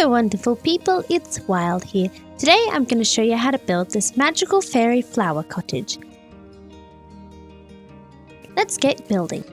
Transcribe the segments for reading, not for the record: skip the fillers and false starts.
Hello wonderful people, it's Wild here. Today I'm going to show you how to build this magical fairy flower cottage. Let's get building.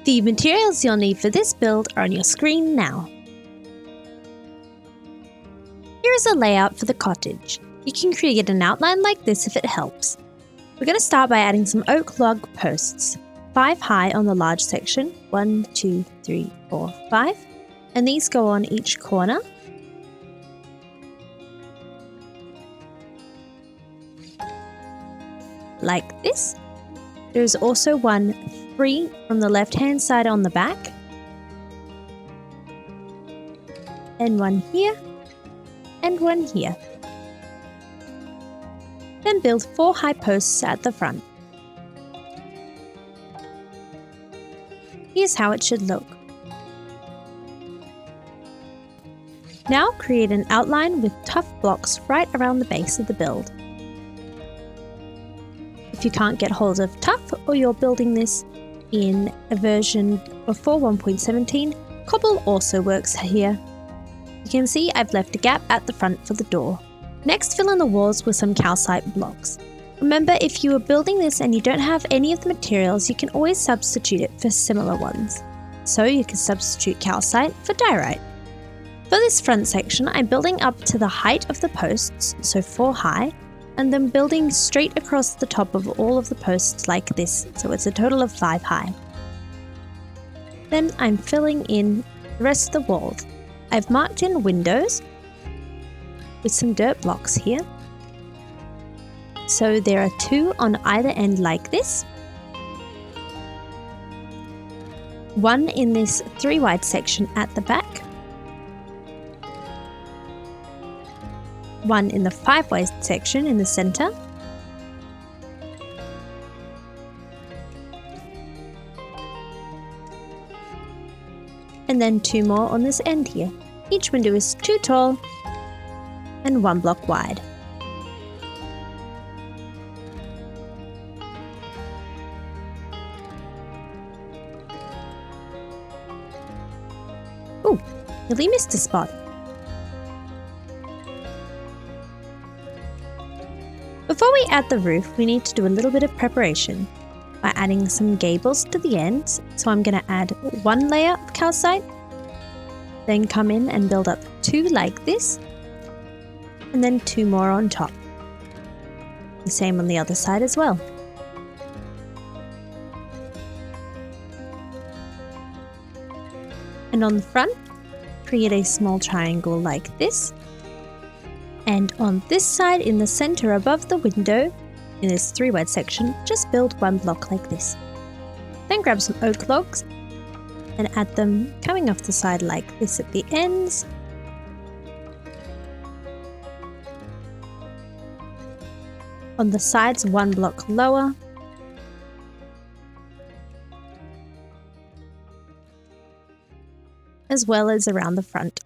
The materials you'll need for this build are on your screen now. Here is a layout for the cottage. You can create an outline like this if it helps. We're going to start by adding some oak log posts, 5 high on the large section, 1, 2, 3, 4, 5, and these go on each corner. Like this. There is also 3 from the left hand side on the back, and 1 here, and 1 here. Then build 4 high posts at the front. Here's how it should look. Now create an outline with tough blocks right around the base of the build. If you can't get hold of tough or you're building this in a version before 1.17, cobble also works here. You can see I've left a gap at the front for the door. Next, fill in the walls with some calcite blocks. Remember, if you are building this and you don't have any of the materials, you can always substitute it for similar ones. So you can substitute calcite for diorite. For this front section, I'm building up to the height of the posts, so 4 high, and then building straight across the top of all of the posts like this, so it's a total of 5 high. Then I'm filling in the rest of the walls. I've marked in windows with some dirt blocks here. So there are 2 on either end like this. 1 in this 3 wide section at the back. 1 in the 5 wide section in the center. And then 2 more on this end here. Each window is 2 tall and 1 block wide. Ooh, nearly missed a spot. Before we add the roof, we need to do a little bit of preparation by adding some gables to the ends. So I'm going to add 1 layer of calcite, then come in and build up 2 like this, and then 2 more on top. The same on the other side as well. And on the front, create a small triangle like this. And on this side, in the center above the window, in this 3 wide section, just build 1 block like this. Then grab some oak logs and add them coming off the side like this at the ends. On the sides, 1 block lower. As well as around the front.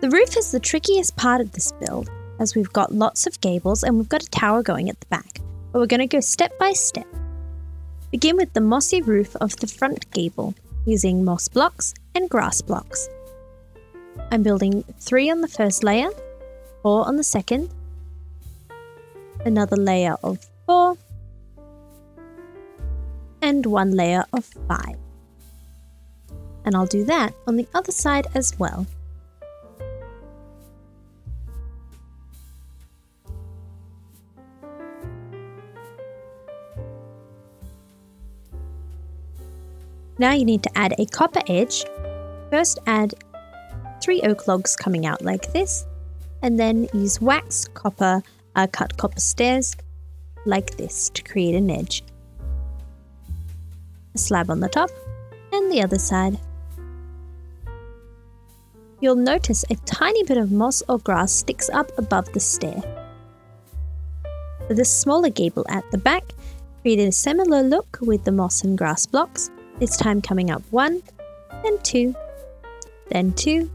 The roof is the trickiest part of this build, as we've got lots of gables and we've got a tower going at the back, but we're going to go step by step. Begin with the mossy roof of the front gable, using moss blocks and grass blocks. I'm building 3 on the first layer, 4 on the second, another layer of 4, and 1 layer of 5. And I'll do that on the other side as well. Now you need to add a copper edge. First add 3 oak logs coming out like this, and then use waxed copper, cut copper stairs like this to create an edge. A slab on the top and the other side. You'll notice a tiny bit of moss or grass sticks up above the stair. For the smaller gable at the back, create a similar look with the moss and grass blocks. This time coming up 1, then 2, then 2,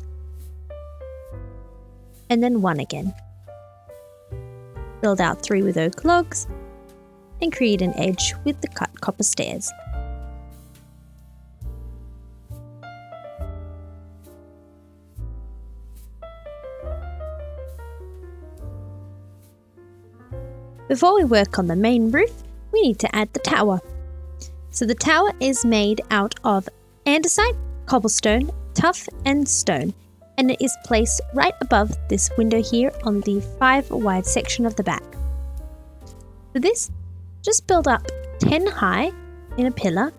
and then 1 again. Build out 3 with oak logs and create an edge with the cut copper stairs. Before we work on the main roof, we need to add the tower. So the tower is made out of andesite, cobblestone, tuff and stone, and it is placed right above this window here on the 5 wide section of the back. For this, just build up 10 high in a pillar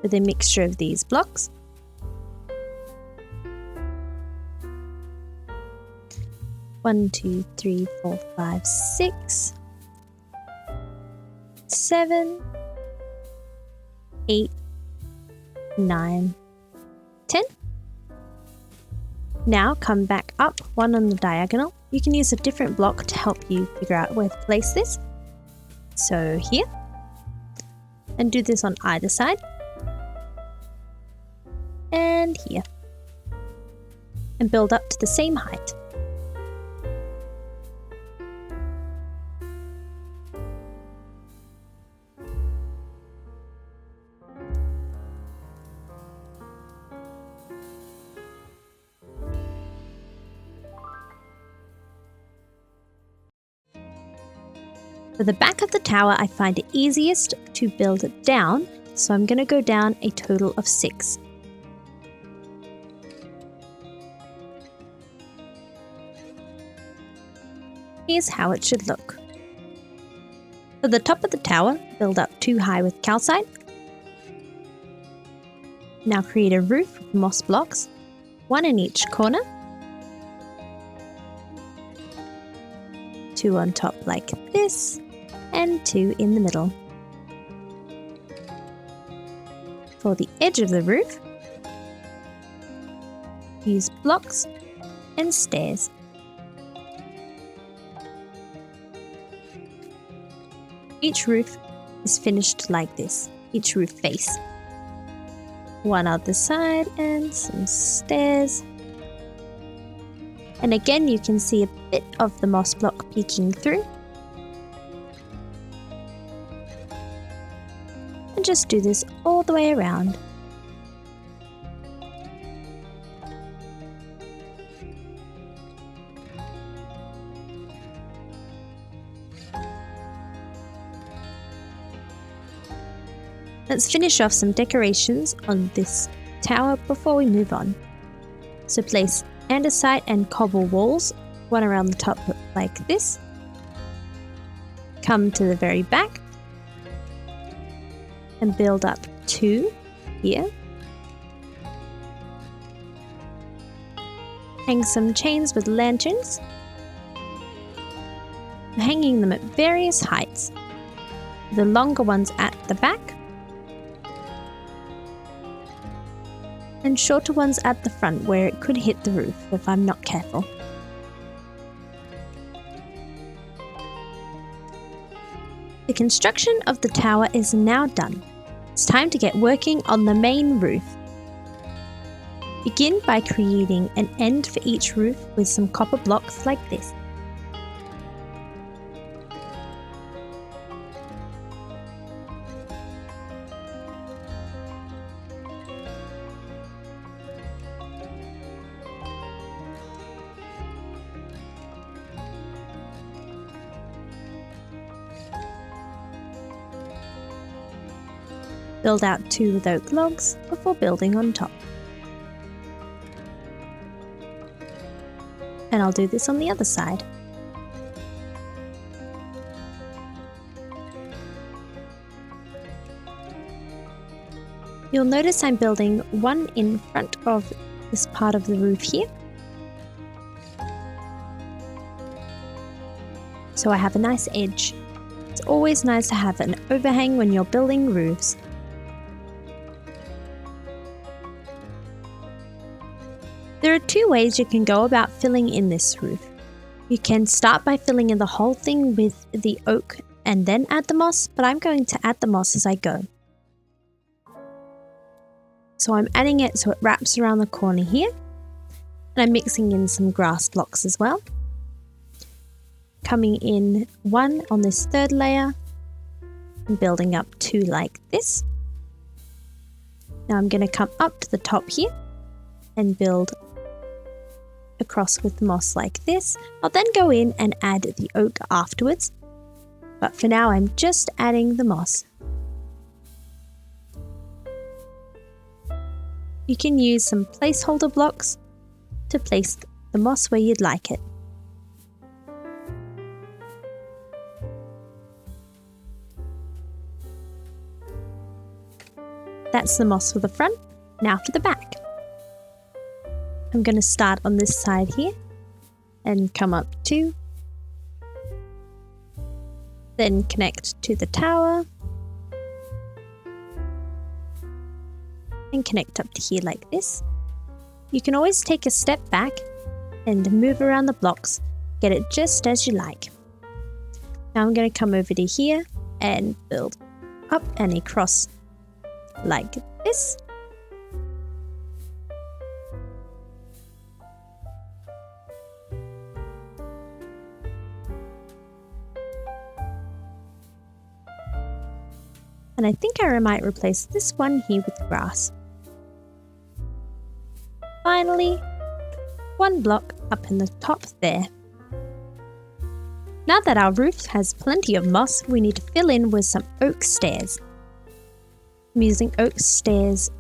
with a mixture of these blocks. One, 2, 3, 4, 5, 6, 7, 8, 9, 10. Now come back up 1 on the diagonal. You can use a different block to help you figure out where to place this. So here, and do this on either side, and here, and build up to the same height. For the back of the tower, I find it easiest to build it down, so I'm going to go down a total of 6. Here's how it should look. For the top of the tower, build up 2 high with calcite. Now create a roof with moss blocks, 1 in each corner. 2 on top like this, and 2 in the middle. For the edge of the roof, use blocks and stairs. Each roof is finished like this, each roof face. 1 other side and some stairs. And again, you can see a bit of the moss block peeking through. And just do this all the way around. Let's finish off some decorations on this tower before we move on. So place andesite and cobble walls, 1 around the top like this. Come to the very back and build up 2 here. Hang some chains with lanterns, hanging them at various heights. The longer ones at the back and shorter ones at the front where it could hit the roof if I'm not careful. The construction of the tower is now done. It's time to get working on the main roof. Begin by creating an end for each roof with some copper blocks like this. Build out 2 with oak logs before building on top. And I'll do this on the other side. You'll notice I'm building 1 in front of this part of the roof here. So I have a nice edge. It's always nice to have an overhang when you're building roofs. There are 2 ways you can go about filling in this roof. You can start by filling in the whole thing with the oak and then add the moss, but I'm going to add the moss as I go. So I'm adding it so it wraps around the corner here, and I'm mixing in some grass blocks as well. coming in 1 on this 3rd layer and building up 2 like this. Now I'm going to come up to the top here and build across with moss like this. I'll then go in and add the oak afterwards, but for now I'm just adding the moss. You can use some placeholder blocks to place the moss where you'd like it. That's the moss for the front. Now for the back. I'm going to start on this side here and come up 2. Then connect to the tower. And connect up to here like this. You can always take a step back and move around the blocks, get it just as you like. Now I'm going to come over to here and build up and across like this. And I think I might replace this one here with grass. Finally, 1 block up in the top there. Now that our roof has plenty of moss, we need to fill in with some oak stairs. I'm using oak stairs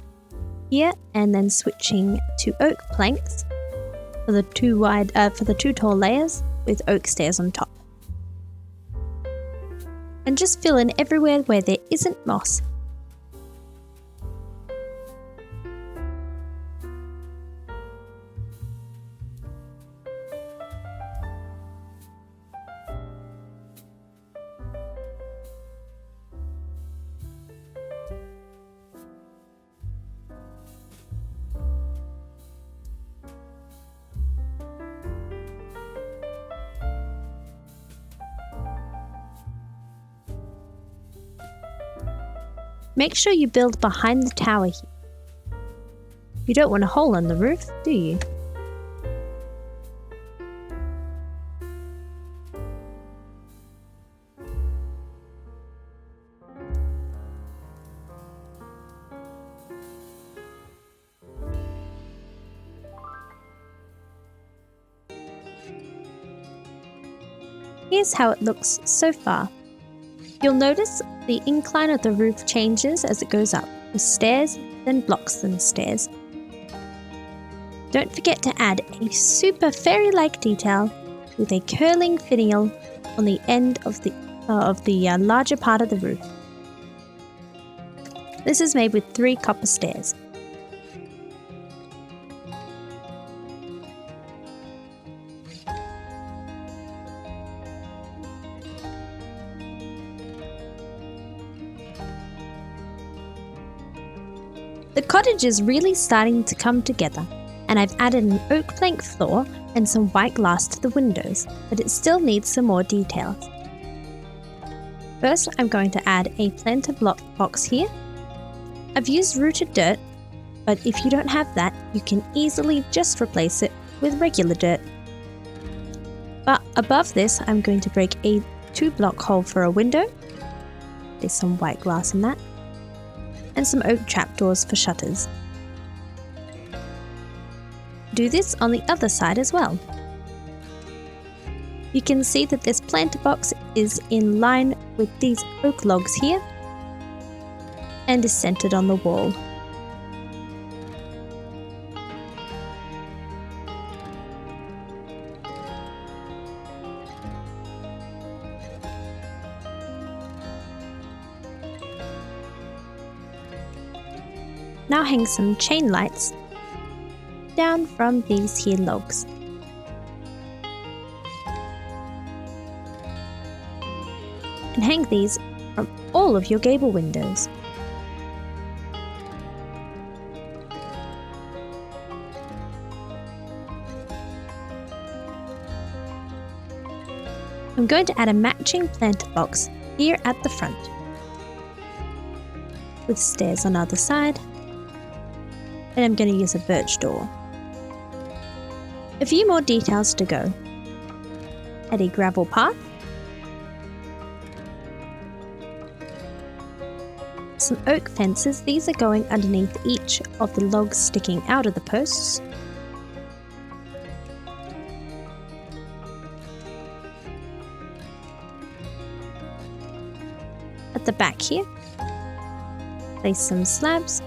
here and then switching to oak planks for the 2 tall layers with oak stairs on top. And just fill in everywhere where there isn't moss. Make sure you build behind the tower here. You don't want a hole in the roof, do you? Here's how it looks so far. You'll notice the incline of the roof changes as it goes up, with stairs, then blocks, then stairs. Don't forget to add a super fairy-like detail with a curling finial on the end of the larger part of the roof. This is made with 3 copper stairs. The cottage is really starting to come together, and I've added an oak plank floor and some white glass to the windows, but it still needs some more details. First, I'm going to add a planter block box here. I've used rooted dirt, but if you don't have that, you can easily just replace it with regular dirt. But above this, I'm going to break a 2-block hole for a window. There's some white glass in that. And some oak trapdoors for shutters. Do this on the other side as well. You can see that this planter box is in line with these oak logs here and is centered on the wall. Now hang some chain lights down from these here logs. And hang these from all of your gable windows. I'm going to add a matching planter box here at the front, with stairs on either side. And I'm going to use a birch door. A few more details to go. Add a gravel path. Some oak fences, these are going underneath each of the logs sticking out of the posts. At the back here, place some slabs.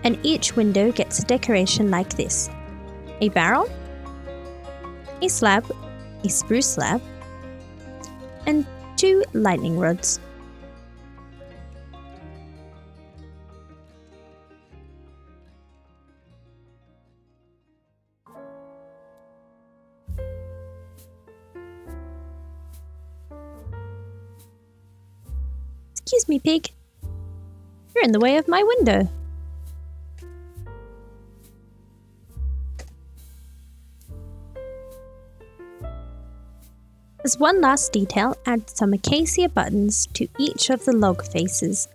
And each window gets a decoration like this. A barrel, a slab, a spruce slab, and 2 lightning rods. Excuse me, pig. You're in the way of my window. As one last detail, add some acacia buttons to each of the log faces.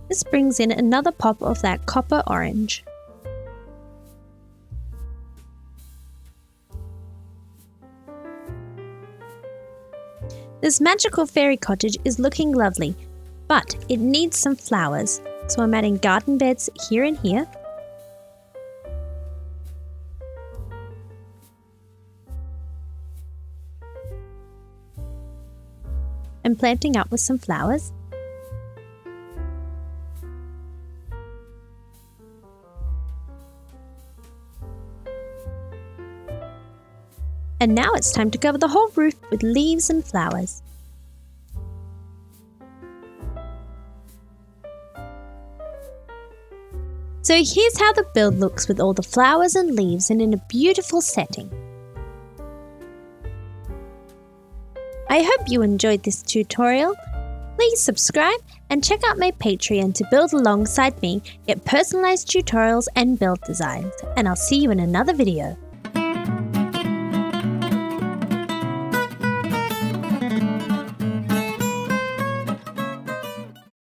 This brings in another pop of that copper orange. This magical fairy cottage is looking lovely, but it needs some flowers, so I'm adding garden beds here and here. And planting up with some flowers. And now it's time to cover the whole roof with leaves and flowers. So here's how the build looks with all the flowers and leaves and in a beautiful setting. I hope you enjoyed this tutorial. Please subscribe and check out my Patreon to build alongside me, get personalized tutorials and build designs. And I'll see you in another video.